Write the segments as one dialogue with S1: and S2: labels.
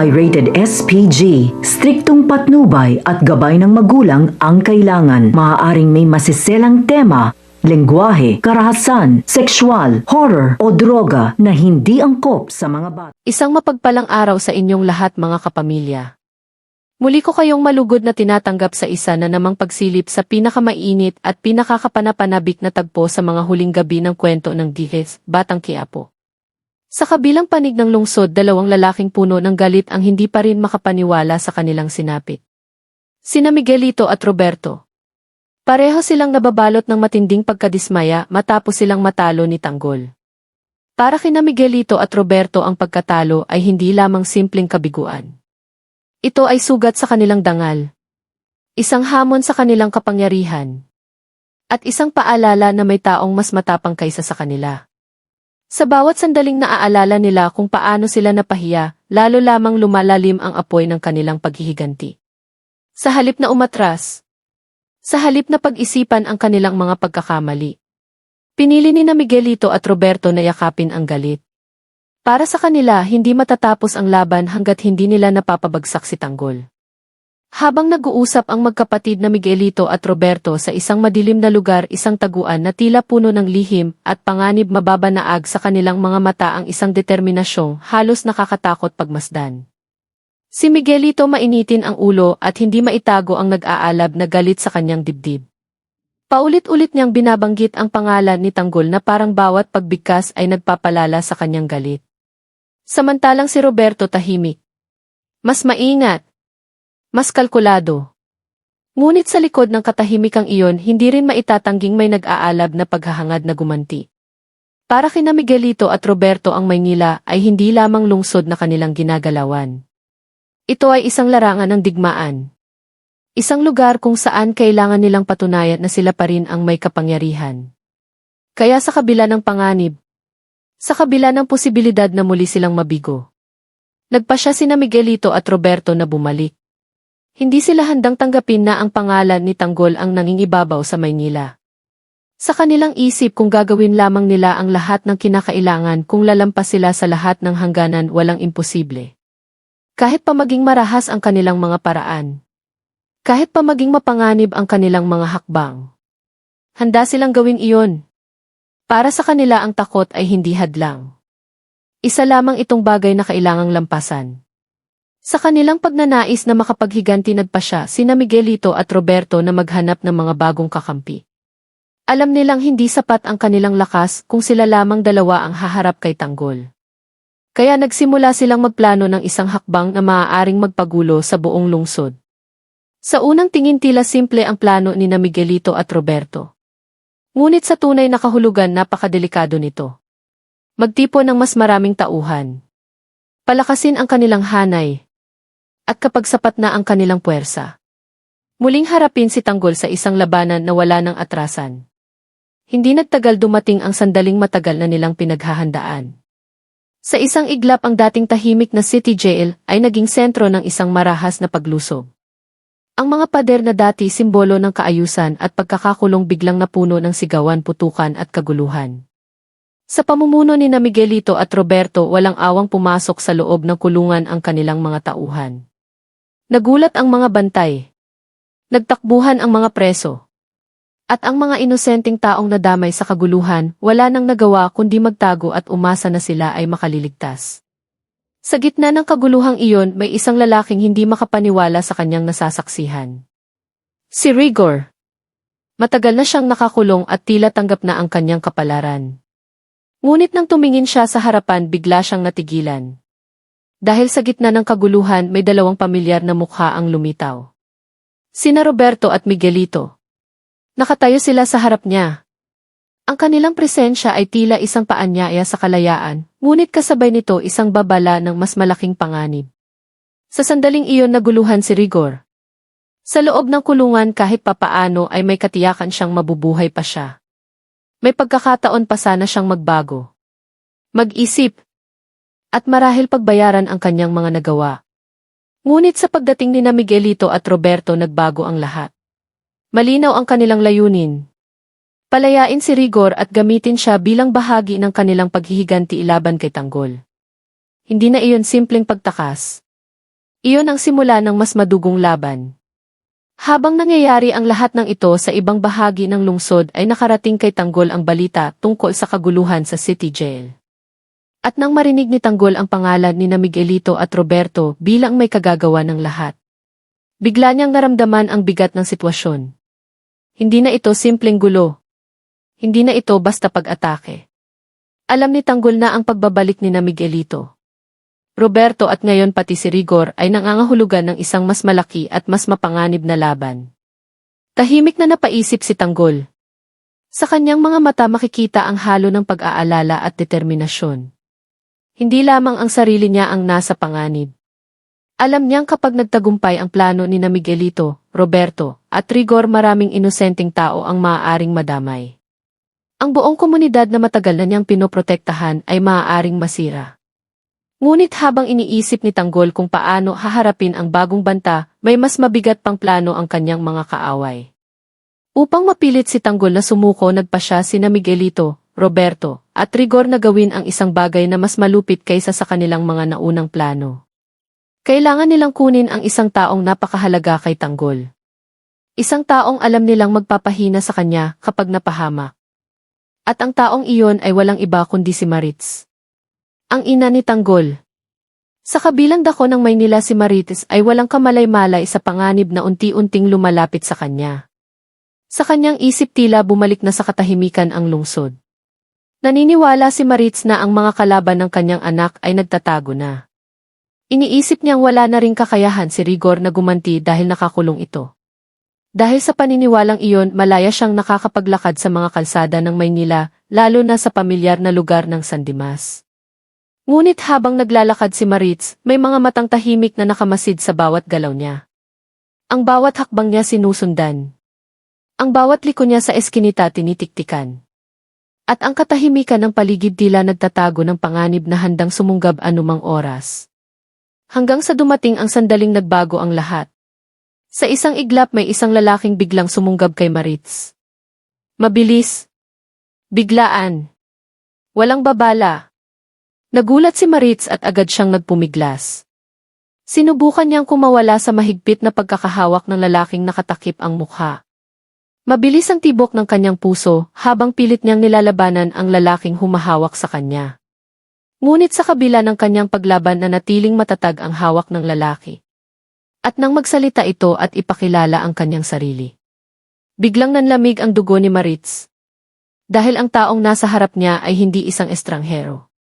S1: ay rated SPG. Striktong patnubay at gabay ng magulang ang kailangan. Maaaring may masiselang tema, lengguwahe, karahasan, sexual, horror o droga na hindi angkop sa mga bata.
S2: Isang mapagpalang araw sa inyong lahat mga kapamilya. Muli ko kayong malugod na tinatanggap sa isa na namang pagsilip sa pinakamainit at pinakakapanapanabik na tagpo sa mga huling gabi ng kwento ng Dihes, Batang Quiapo. Sa kabilang panig ng lungsod, dalawang lalaking puno ng galit ang hindi pa rin makapaniwala sa kanilang sinapit. Sina Miguelito at Roberto. Pareho silang nababalot ng matinding pagkadismaya matapos silang matalo ni Tanggol. Para kina Miguelito at Roberto ang pagkatalo ay hindi lamang simpleng kabiguan. Ito ay sugat sa kanilang dangal. Isang hamon sa kanilang kapangyarihan. At isang paalala na may taong mas matapang kaysa sa kanila. Sa bawat sandaling naaalala nila kung paano sila napahiya, lalo lamang lumalalim ang apoy ng kanilang paghihiganti. Sa halip na umatras, sa halip na pag-isipan ang kanilang mga pagkakamali, pinili ni na Miguelito at Roberto na yakapin ang galit. Para sa kanila, hindi matatapos ang laban hanggat hindi nila napapabagsak si Tanggol. Habang nag-uusap ang magkapatid na Miguelito at Roberto sa isang madilim na lugar, isang taguan na tila puno ng lihim at panganib, mababanaag sa kanilang mga mata ang isang determinasyong halos nakakatakot pagmasdan. Si Miguelito mainitin ang ulo at hindi maitago ang nag-aalab na galit sa kanyang dibdib. Paulit-ulit niyang binabanggit ang pangalan ni Tanggol na parang bawat pagbigkas ay nagpapalala sa kanyang galit. Samantalang si Roberto tahimik. Mas maingat. Mas kalkulado. Ngunit sa likod ng katahimikang iyon, hindi rin maitatangging may nag-aalab na paghahangad na gumanti. Para kina Miguelito at Roberto, ang Maynila ay hindi lamang lungsod na kanilang ginagalawan. Ito ay isang larangan ng digmaan. Isang lugar kung saan kailangan nilang patunayan na sila pa rin ang may kapangyarihan. Kaya sa kabila ng panganib, sa kabila ng posibilidad na muli silang mabigo, nagpasya sina Miguelito at Roberto na bumalik. Hindi sila handang tanggapin na ang pangalan ni Tanggol ang nangingibabaw sa Maynila. Sa kanilang isip, kung gagawin lamang nila ang lahat ng kinakailangan, kung lalampas sila sa lahat ng hangganan, walang imposible. Kahit pa maging marahas ang kanilang mga paraan. Kahit pa maging mapanganib ang kanilang mga hakbang. Handa silang gawin iyon. Para sa kanila ang takot ay hindi hadlang. Isa lamang itong bagay na kailangang lampasan. Sa kanilang pagnanais na makapaghiganti, nagpasya sina Miguelito at Roberto na maghanap ng mga bagong kakampi. Alam nilang hindi sapat ang kanilang lakas kung sila lamang dalawa ang haharap kay Tanggol. Kaya nagsimula silang magplano ng isang hakbang na maaaring magpagulo sa buong lungsod. Sa unang tingin, tila simple ang plano ni na Miguelito at Roberto. Ngunit sa tunay na kahulugan, napakadelikado nito. Magtipon ng mas maraming tauhan. Palakasin ang kanilang hanay. At kapag sapat na ang kanilang puwersa, muling harapin si Tanggol sa isang labanan na wala ng atrasan. Hindi nagtagal, dumating ang sandaling matagal na nilang pinaghahandaan. Sa isang iglap, ang dating tahimik na city jail ay naging sentro ng isang marahas na paglusob. Ang mga pader na dati simbolo ng kaayusan at pagkakakulong biglang napuno ng sigawan, putukan at kaguluhan. Sa pamumuno ni na Miguelito at Roberto, walang awang pumasok sa loob ng kulungan ang kanilang mga tauhan. Nagulat ang mga bantay. Nagtakbuhan ang mga preso. At ang mga inosenteng taong nadamay sa kaguluhan, wala nang nagawa kundi magtago at umasa na sila ay makaliligtas. Sa gitna ng kaguluhang iyon, may isang lalaking hindi makapaniwala sa kanyang nasasaksihan. Si Rigor. Matagal na siyang nakakulong at tila tanggap na ang kanyang kapalaran. Ngunit nang tumingin siya sa harapan, bigla siyang natigilan. Dahil sa gitna ng kaguluhan, may dalawang pamilyar na mukha ang lumitaw. Sina Roberto at Miguelito. Nakatayo sila sa harap niya. Ang kanilang presensya ay tila isang paanyaya sa kalayaan, ngunit kasabay nito isang babala ng mas malaking panganib. Sa sandaling iyon, naguluhan si Rigor. Sa loob ng kulungan, kahit papaano ay may katiyakan siyang mabubuhay pa siya. May pagkakataon pa sana siyang magbago, mag-isip, at marahil pagbayaran ang kanyang mga nagawa. Ngunit sa pagdating ni na Miguelito at Roberto, nagbago ang lahat. Malinaw ang kanilang layunin. Palayain si Rigor at gamitin siya bilang bahagi ng kanilang paghihiganti ilaban kay Tanggol. Hindi na iyon simpleng pagtakas. Iyon ang simula ng mas madugong laban. Habang nangyayari ang lahat ng ito sa ibang bahagi ng lungsod ay nakarating kay Tanggol ang balita tungkol sa kaguluhan sa City Jail. At nang marinig ni Tanggol ang pangalan ni Miguelito at Roberto bilang may kagagawa ng lahat, bigla niyang naramdaman ang bigat ng sitwasyon. Hindi na ito simpleng gulo. Hindi na ito basta pag-atake. Alam ni Tanggol na ang pagbabalik ni Miguelito, Roberto at ngayon pati si Rigor ay nangangahulugan ng isang mas malaki at mas mapanganib na laban. Tahimik na napaisip si Tanggol. Sa kanyang mga mata makikita ang halo ng pag-aalala at determinasyon. Hindi lamang ang sarili niya ang nasa panganib. Alam niyang kapag nagtagumpay ang plano ni Miguelito, Roberto, at Rigor maraming inosenteng tao ang maaaring madamay. Ang buong komunidad na matagal na niyang pinoprotektahan ay maaaring masira. Ngunit habang iniisip ni Tanggol kung paano haharapin ang bagong banta, may mas mabigat pang plano ang kanyang mga kaaway. Upang mapilit si Tanggol na sumuko nagpasya sina Miguelito, Roberto, at Rigor na gawin ang isang bagay na mas malupit kaysa sa kanilang mga naunang plano. Kailangan nilang kunin ang isang taong napakahalaga kay Tanggol. Isang taong alam nilang magpapahina sa kanya kapag napahamak. At ang taong iyon ay walang iba kundi si Maritz, ang ina ni Tanggol. Sa kabilang dako ng Maynila si Maritz ay walang kamalay-malay sa panganib na unti-unting lumalapit sa kanya. Sa kanyang isip tila bumalik na sa katahimikan ang lungsod. Naniniwala si Maritz na ang mga kalaban ng kanyang anak ay nagtatago na. Iniisip niyang wala na ring kakayahan si Rigor na gumanti dahil nakakulong ito. Dahil sa paniniwalang iyon malaya siyang nakakapaglakad sa mga kalsada ng Maynila, lalo na sa pamilyar na lugar ng San Dimas. Ngunit habang naglalakad si Maritz, may mga matang tahimik na nakamasid sa bawat galaw niya. Ang bawat hakbang niya sinusundan. Ang bawat liko niya sa eskinita tinitiktikan. At ang katahimikan ng paligid tila nagtatago ng panganib na handang sumunggab anumang oras. Hanggang sa dumating ang sandaling nagbago ang lahat. Sa isang iglap may isang lalaking biglang sumunggab kay Maritz. Mabilis. Biglaan. Walang babala. Nagulat si Maritz at agad siyang nagpumiglas. Sinubukan niyang kumawala sa mahigpit na pagkakahawak ng lalaking nakatakip ang mukha. Mabilis ang tibok ng kanyang puso habang pilit niyang nilalabanan ang lalaking humahawak sa kanya. Ngunit sa kabila ng kanyang paglaban na natiling matatag ang hawak ng lalaki. At nang magsalita ito at ipakilala ang kanyang sarili, biglang nanlamig ang dugo ni Maritz. Dahil ang taong nasa harap niya ay hindi isang estranghero.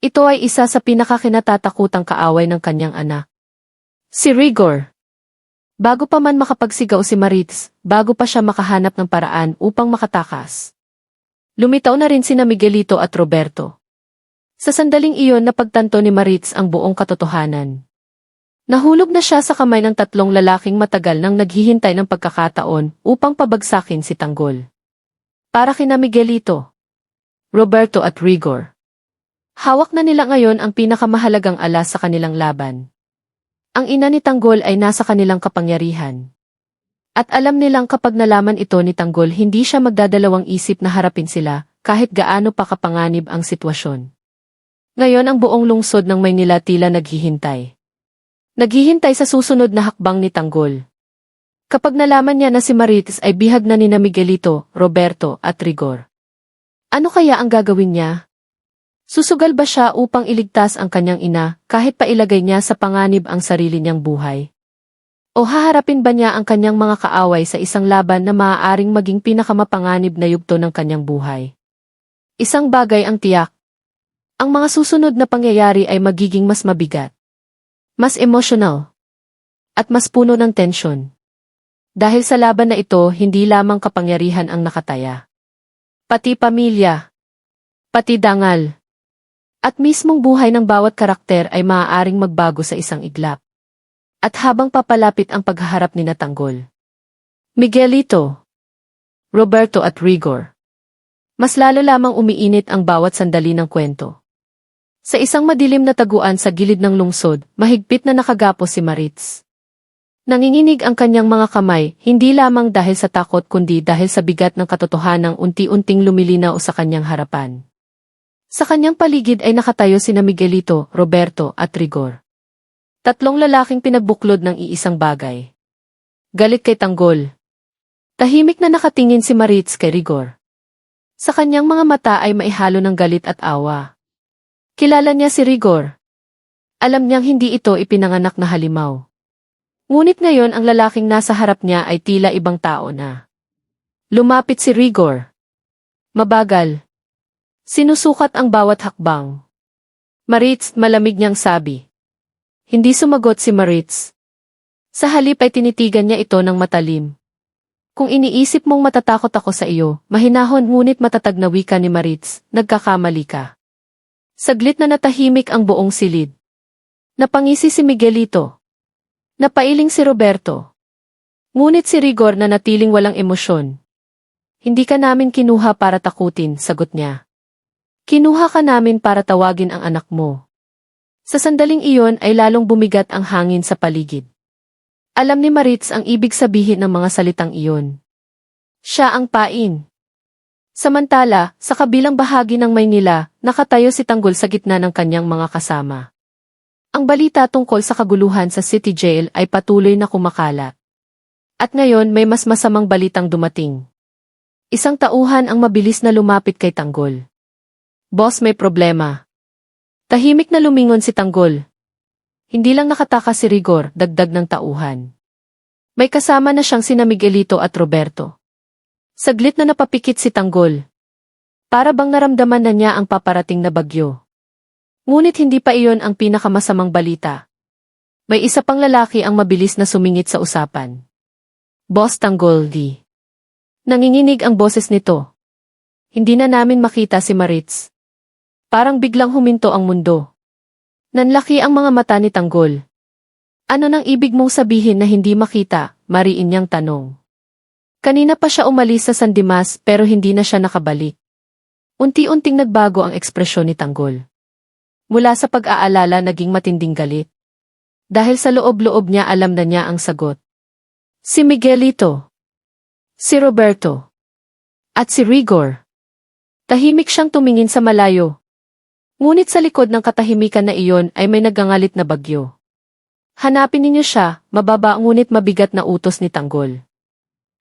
S2: Ito ay isa sa pinakakinatatakutang kaaway ng kanyang anak, si Rigor. Bago pa man makapagsigaw si Maritz, bago pa siya makahanap ng paraan upang makatakas, lumitaw na rin sina Miguelito at Roberto. Sa sandaling iyon napagtanto ni Maritz ang buong katotohanan. Nahulog na siya sa kamay ng tatlong lalaking matagal nang naghihintay ng pagkakataon upang pabagsakin si Tanggol. Para kina Miguelito, Roberto at Rigor. Hawak na nila ngayon ang pinakamahalagang alas sa kanilang laban. Ang ina ni Tanggol ay nasa kanilang kapangyarihan. At alam nilang kapag nalaman ito ni Tanggol hindi siya magdadalawang isip na harapin sila kahit gaano pa kapanganib ang sitwasyon. Ngayon ang buong lungsod ng Maynila tila naghihintay. Naghihintay sa susunod na hakbang ni Tanggol. Kapag nalaman niya na si Maritz ay bihag na ni Miguelito, Roberto at Rigor. Ano kaya ang gagawin niya? Susugal ba siya upang iligtas ang kanyang ina kahit pa ilagay niya sa panganib ang sarili niyang buhay? O haharapin ba niya ang kanyang mga kaaway sa isang laban na maaaring maging pinakamapanganib na yugto ng kanyang buhay? Isang bagay ang tiyak. Ang mga susunod na pangyayari ay magiging mas mabigat, mas emosyonal, at mas puno ng tensyon. Dahil sa laban na ito hindi lamang kapangyarihan ang nakataya. Pati pamilya, pati dangal. At mismong buhay ng bawat karakter ay maaaring magbago sa isang iglap. At habang papalapit ang paghaharap ni Tanggol, Miguelito, Roberto at Rigor, mas lalo lamang umiinit ang bawat sandali ng kwento. Sa isang madilim na taguan sa gilid ng lungsod, mahigpit na nakagapos si Maritz. Nanginginig ang kanyang mga kamay, hindi lamang dahil sa takot kundi dahil sa bigat ng katotohanang unti-unting lumilinaw sa kanyang harapan. Sa kanyang paligid ay nakatayo sina Miguelito, Roberto at Rigor. Tatlong lalaking pinagbuklod ng iisang bagay. Galit kay Tanggol. Tahimik na nakatingin si Maritz kay Rigor. Sa kanyang mga mata ay maihalo ng galit at awa. Kilala niya si Rigor. Alam niyang hindi ito ipinanganak na halimaw. Ngunit ngayon ang lalaking nasa harap niya ay tila ibang tao na. Lumapit si Rigor. Mabagal. Sinusukat ang bawat hakbang. Maritz, malamig niyang sabi. Hindi sumagot si Maritz. Sa halip ay tinitigan niya ito ng matalim. Kung iniisip mong matatakot ako sa iyo, mahinahon ngunit matatag na wika ni Maritz, nagkakamali ka. Saglit na natahimik ang buong silid. Napangisi si Miguelito. Napailing si Roberto. Ngunit si Rigor na natiling walang emosyon. Hindi ka namin kinuha para takutin, sagot niya. Kinuha ka namin para tawagin ang anak mo. Sa sandaling iyon ay lalong bumigat ang hangin sa paligid. Alam ni Maritz ang ibig sabihin ng mga salitang iyon. Siya ang pain. Samantala, sa kabilang bahagi ng Maynila, nakatayo si Tanggol sa gitna ng kanyang mga kasama. Ang balita tungkol sa kaguluhan sa City Jail ay patuloy na kumakalat. At ngayon may mas masamang balitang dumating. Isang tauhan ang mabilis na lumapit kay Tanggol. Boss, may problema. Tahimik na lumingon si Tanggol. Hindi lang nakatakas si Rigor, dagdag ng tauhan. May kasama na siyang sina Miguelito at Roberto. Saglit na napapikit si Tanggol. Para bang naramdaman na niya ang paparating na bagyo. Ngunit hindi pa iyon ang pinakamasamang balita. May isa pang lalaki ang mabilis na sumingit sa usapan. Boss Tanggol, di. Nanginginig ang boses nito. Hindi na namin makita si Maritz. Parang biglang huminto ang mundo. Nanlaki ang mga mata ni Tanggol. Ano nang ibig mong sabihin na hindi makita, mariin niyang tanong. Kanina pa siya umalis sa San Dimas pero hindi na siya nakabalik. Unti-unting nagbago ang ekspresyon ni Tanggol. Mula sa pag-aalala naging matinding galit. Dahil sa loob-loob niya alam na niya ang sagot. Si Miguelito. Si Roberto. At si Rigor. Tahimik siyang tumingin sa malayo. Ngunit sa likod ng katahimikan na iyon ay may nagangalit na bagyo. Hanapin ninyo siya, mababa ngunit mabigat na utos ni Tanggol.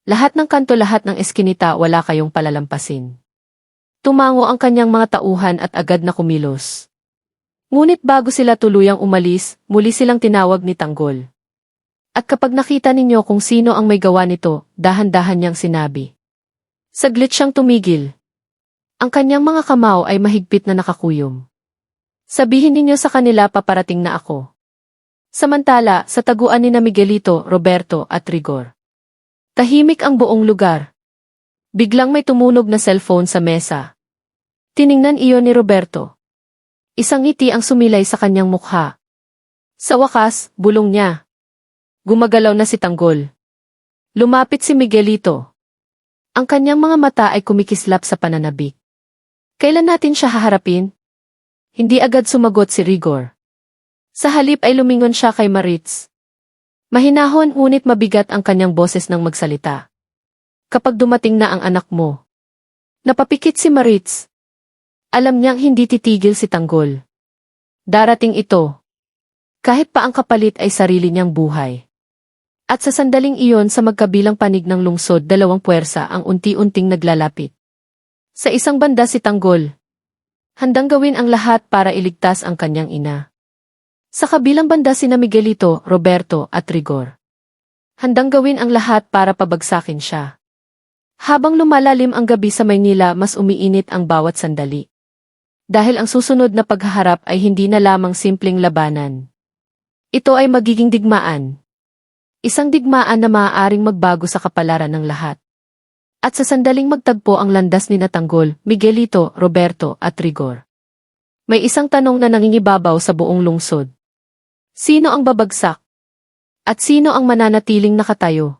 S2: Lahat ng kanto, lahat ng eskinita, wala kayong palalampasin. Tumango ang kanyang mga tauhan at agad na kumilos. Ngunit bago sila tuluyang umalis, muli silang tinawag ni Tanggol. At kapag nakita ninyo kung sino ang may gawa nito, dahan-dahan niyang sinabi. Saglit siyang tumigil. Ang kanyang mga kamao ay mahigpit na nakakuyom. Sabihin ninyo sa kanila paparating na ako. Samantala, sa taguan ni na Miguelito, Roberto at Rigor. Tahimik ang buong lugar. Biglang may tumunog na cellphone sa mesa. Tiningnan iyon ni Roberto. Isang ngiti ang sumilay sa kanyang mukha. Sa wakas, bulong niya. Gumagalaw na si Tanggol. Lumapit si Miguelito. Ang kanyang mga mata ay kumikislap sa pananabik. Kailan natin siya haharapin? Hindi agad sumagot si Rigor. Sa halip ay lumingon siya kay Maritz. Mahinahon ngunit mabigat ang kanyang boses nang magsalita. Kapag dumating na ang anak mo. Napapikit si Maritz. Alam niyang hindi titigil si Tanggol. Darating ito. Kahit pa ang kapalit ay sarili niyang buhay. At sa sandaling iyon sa magkabilang panig ng lungsod, dalawang puwersa ang unti-unting naglalapit. Sa isang banda si Tanggol. Handang gawin ang lahat para iligtas ang kanyang ina. Sa kabilang banda sina Miguelito, Roberto at Rigor. Handang gawin ang lahat para pabagsakin siya. Habang lumalalim ang gabi sa Maynila, mas umiinit ang bawat sandali. Dahil ang susunod na paghaharap ay hindi na lamang simpleng labanan. Ito ay magiging digmaan. Isang digmaan na maaaring magbago sa kapalaran ng lahat. At sa sandaling magtagpo ang landas ni Tanggol, Miguelito, Roberto at Rigor. May isang tanong na nangingibabaw sa buong lungsod. Sino ang babagsak? At sino ang mananatiling nakatayo?